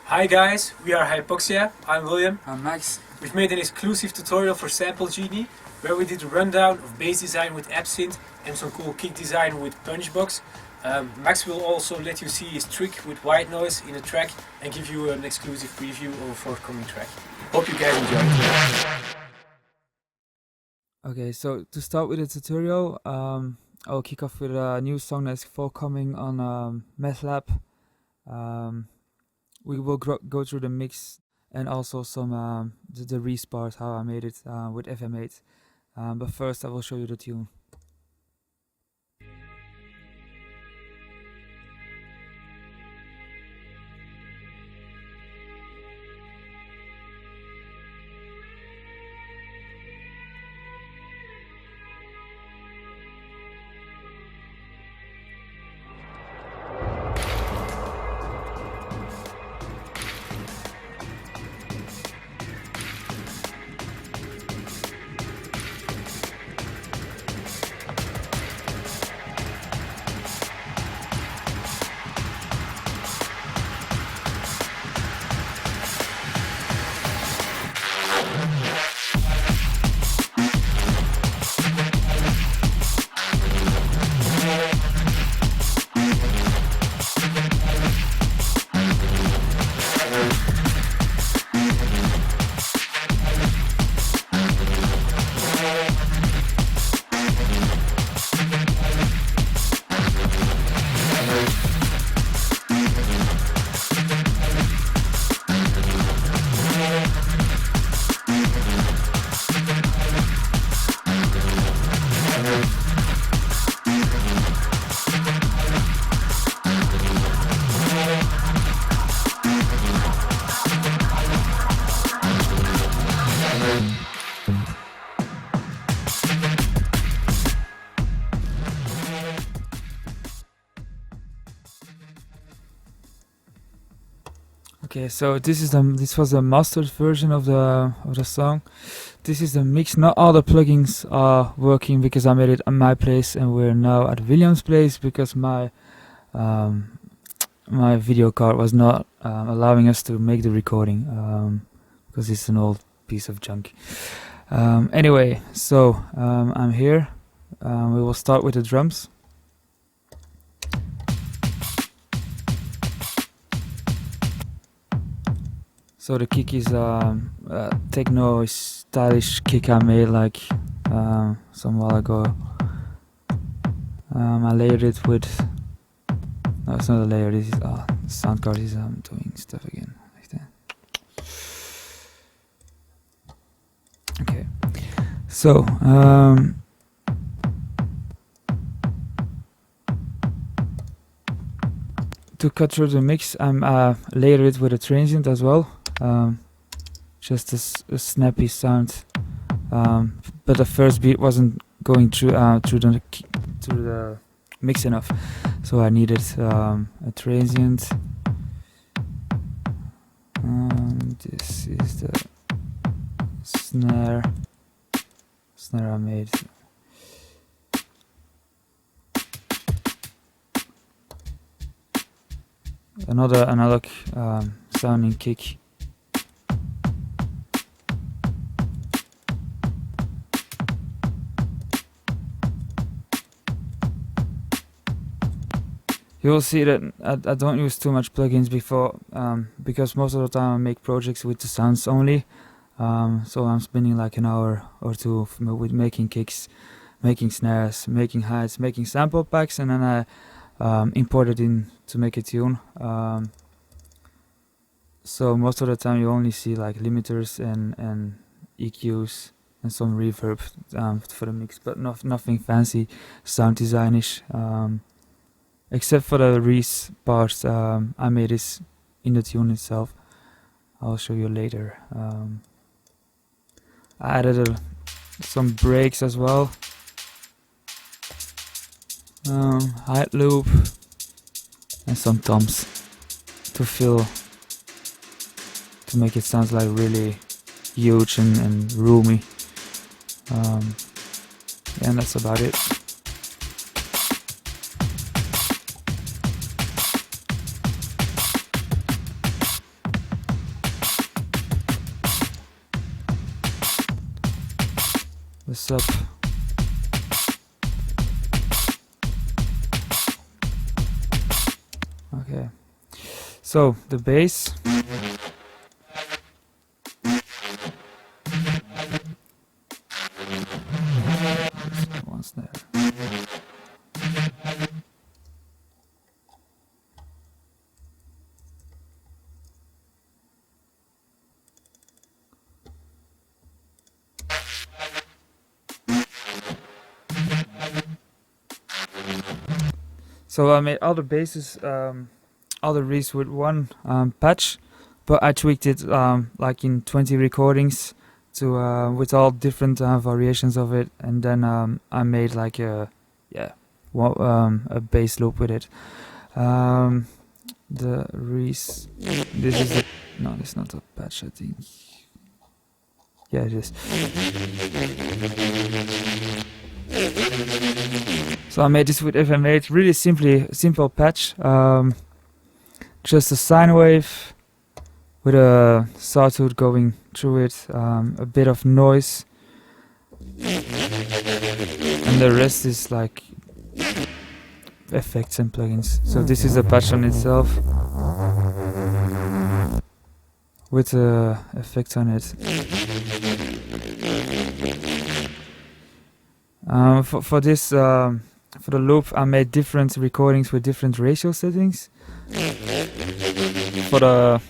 Hi guys, we are HYPOXIA. I'm William. I'm Max. We've made an exclusive tutorial for Sample Genie where we did a rundown of bass design with absynth and some cool kick design with punchbox. Max will also let you see his trick with white noise in a track and give you an exclusive preview of a forthcoming track. Hope you guys enjoy it. Okay, so to start with the tutorial, I'll kick off with a new song that's forthcoming on Methlab. We will go through the mix and also some the restart, how I made it with FM8. But first I will show you the tune. Okay, so this was the mastered version of the song. This is the mix. Not all the plugins are working because I made it at my place, and we're now at William's place because my my video card was not allowing us to make the recording because it's an old piece of junk. Anyway, so I'm here. We will start with the drums. So the kick is techno stylish kick I made like some while ago. I layered it with. No, it's not a layer. This is the sound card is doing stuff again like that. Okay, so to cut through the mix, I'm layered it with a transient as well. Just a snappy sound, but the first beat wasn't going through the mix enough, so I needed a transient. This is the snare I made. Another sounding kick. You will see that I don't use too much plugins before because most of the time I make projects with the sounds only. So I'm spending like an hour or two with making kicks, making snares, making highs, making sample packs, and then I import it in to make a tune. So most of the time you only see like limiters and EQs and some reverb for the mix, but nothing fancy sound designish. Except for the Reese parts, I made this in the tune itself. I'll show you later. I added some breaks as well. Height loop and some toms to make it sound like really huge and roomy. And that's about it. up. Okay, so the bass. One snare. So I made all the basses, all the riffs with one patch, but I tweaked it like in 20 recordings to with all different variations of it, and then I made like a bass loop with it. The riffs. This is no, this is not a patch. I think. Yeah, it is. So I made this with FM8, really simple patch, just a sine wave with a sawtooth going through it, a bit of noise, and the rest is like effects and plugins. So this is a patch on itself with effects on it. For this, for the loop, I made different recordings with different ratio settings. For the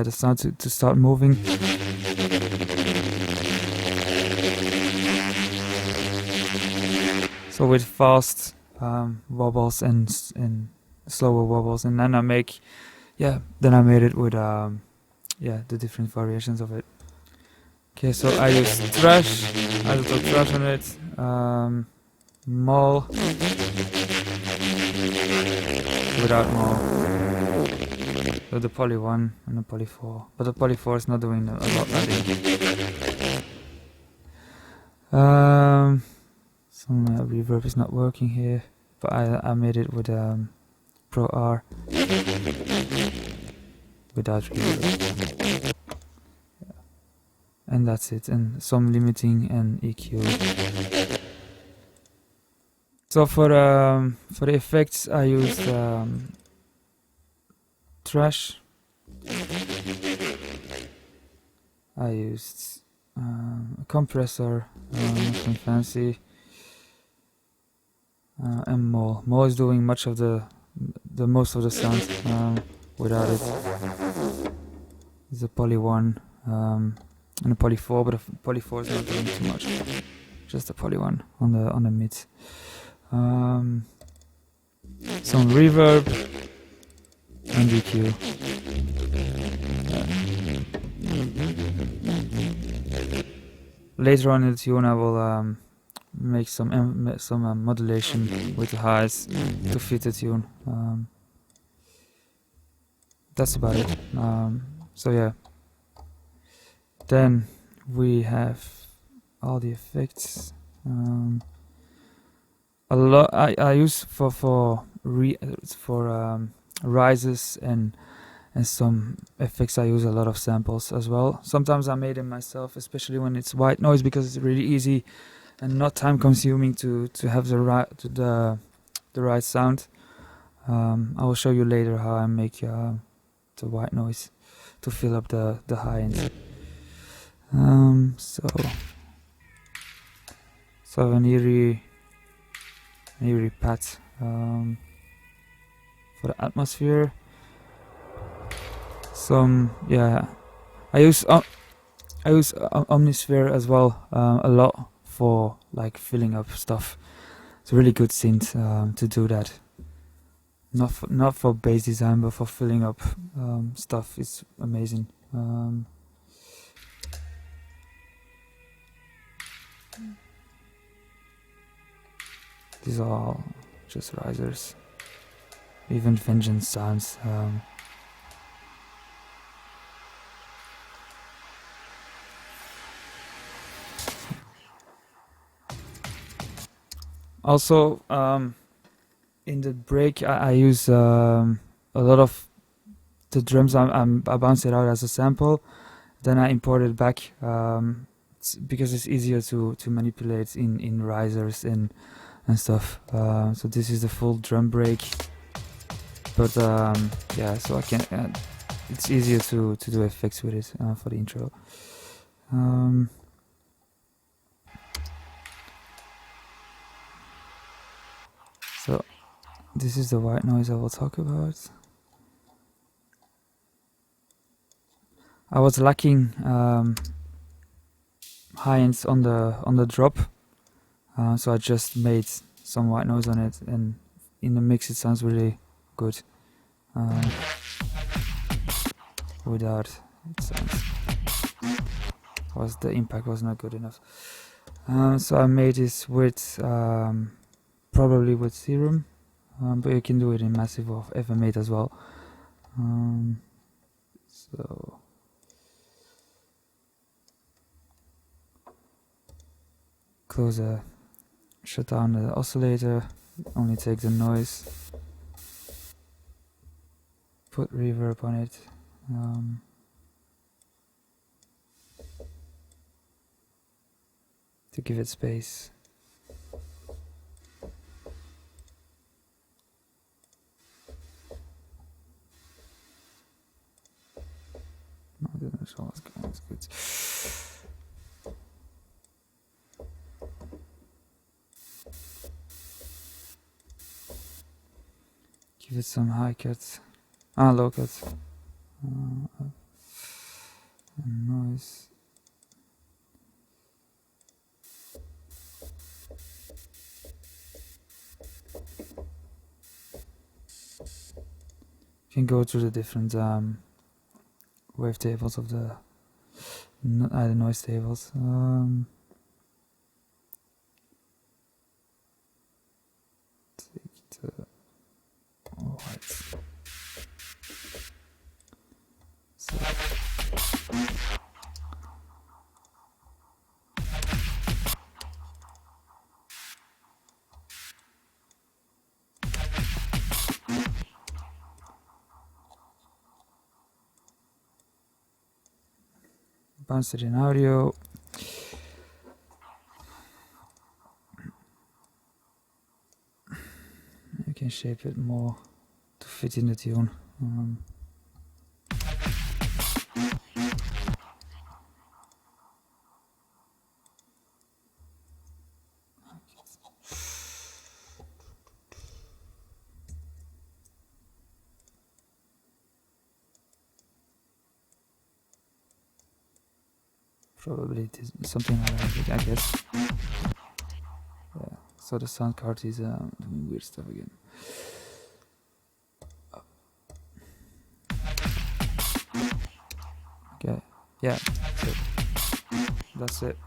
sound to start moving. So with fast wobbles and slower wobbles, and then I made it with the different variations of it. Okay, so I use trash, I little trash on it, mall, without mall, so the poly 1 and the poly 4, but the poly 4 is not doing a lot, I think. Some reverb is not working here, but I made it with Pro R, without reverb. And that's it, and some limiting and EQ. So for the effects, I used trash. I used a compressor, nothing fancy, and Mole. Mole is doing much of the most of the sound without it. It's a poly 1. And a poly 4, but a poly 4 is not doing too much. Just a poly 1 on the mids. Some reverb and EQ. Later on in the tune, I will make some modulation with the highs to fit the tune. That's about it. So yeah. Then we have all the effects. A lot I use for rises and some effects. I use a lot of samples as well. Sometimes I made them myself, especially when it's white noise, because it's really easy and not time consuming to have the right sound. I will show you later how I make the white noise to fill up the high end. So an eerie pat for the atmosphere. I use Omnisphere as well a lot for like filling up stuff. It's a really good synth to do that. Not for bass design, but for filling up stuff. It's amazing. These are all just risers. Even Vengeance sounds. Also, in the break, I use a lot of the drums. I bounce it out as a sample, then I import it back because it's easier to manipulate in risers and stuff. So this is the full drum break, but yeah, so I can it's easier to do effects with it for the intro. So this is the white noise I will talk about. I was lacking high ends on the drop, so I just made some white noise on it, and in the mix it sounds really good. Without it sounds, the impact was not good enough. So I made this with probably with Serum, but you can do it in Massive or FM8 as well. So shut down the oscillator, only take the noise, put reverb on it. To give it space. No, that's all that's good. Give it some high cuts, low cuts, and noise. You can go through the different wave tables of the noise tables. Take the whites. So bounce it in audio. You can shape it more to fit in the tune. Probably it is something like that, I guess. Yeah, so the sound card is doing weird stuff again. Okay, yeah, that's it.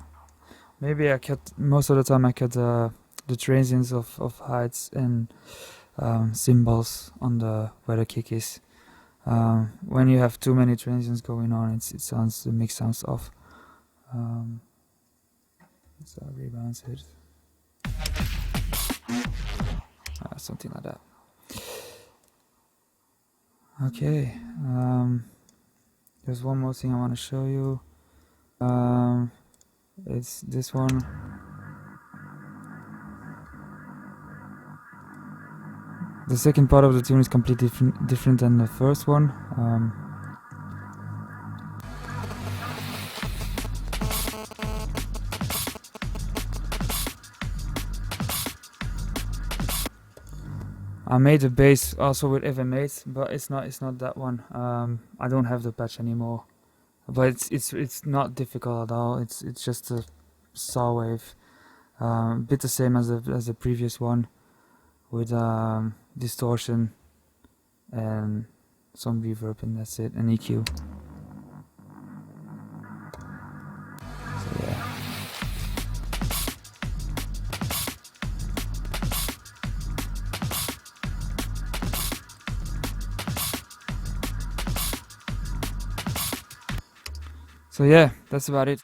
Maybe I cut, most of the time I cut the transients of heights and cymbals on where the kick is. When you have too many transients going on, the mix sounds off. So I rebalance it. Something like that. Okay. There's one more thing I want to show you. It's this one. The second part of the tune is completely different than the first one. I made a bass also with FM8, but it's not that one. I don't have the patch anymore, but it's not difficult at all. It's just a saw wave, a bit the same as the previous one, with distortion and some reverb, and that's it, and EQ. So yeah. So yeah, that's about it.